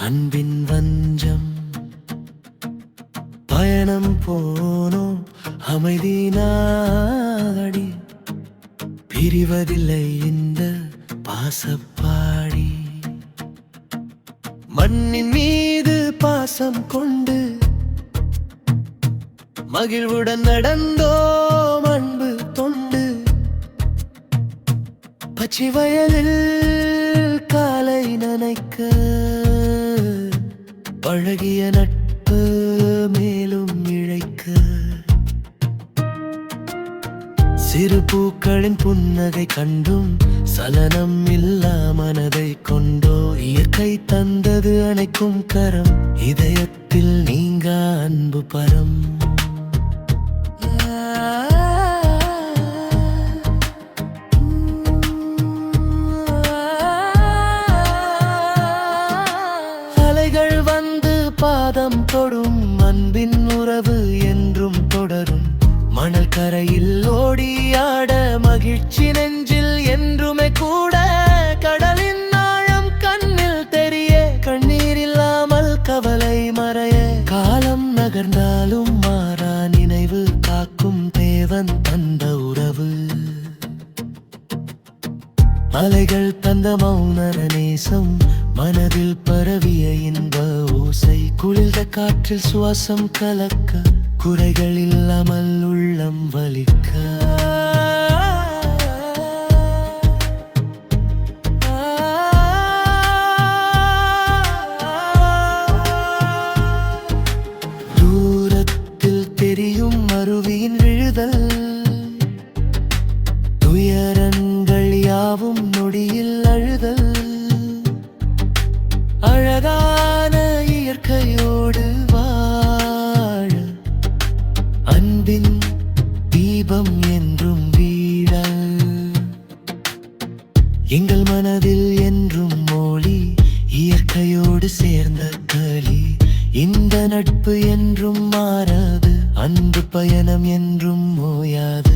அன்பின் வஞ்சம் பயணம் போனோம் அமைதி நாடி பிரிவதில்லை இந்த பாசப்பாடி மண்ணின் மீது பாசம் கொண்டு மகிழ்வுடன் நடந்தோம் அன்பு தொண்டு பச்சை வயலில் காலை நனைக்க பழகிய நட்பு மேலும் இழைக்க சிறு பூக்களின் புன்னகை கண்டும் சலனம் இல்லா மனதை கொண்டோ இயற்கை தந்தது அணைக்கும் கரம் இதயத்தில் நீங்க அன்பு பரம் அலைகள் வந்து பாதம் தொடும் அன்பின் உறவு என்றும் தொடரும் மணல் கரையில் ஓடியாட மகிழ்ச்சி நெஞ்சில் என்றுமே கூட கடலின் ஆழம் கண்ணில் தெரிய கண்ணீர் இல்லாமல் கவலை மறைய காலம் நகர்ந்தாலும் மாறா நினைவு காக்கும் தேவன் தந்த உறவு அலைகள் தந்த மௌன நேசம் மனதில் பரவிய இன்ப ஓசை குளிர்ந்த காற்றில் சுவாசம் கலக்க குறைகள் இல்லாமல் உள்ளம் வலிக்க தூரத்தில் தெரியும் அருவியின் விழுதல் துயரங்கள் யாவும் நொடியில் அழுதல் அழகான இயற்கையோடு வாழ அன்பின் தீபம் என்றும் வீழல் எங்கள் மனதில் என்றும் மொழி இயற்கையோடு சேர்ந்த களி இந்த நட்பு என்றும் மாறாது அன்பு பயணம் என்றும் ஓயாது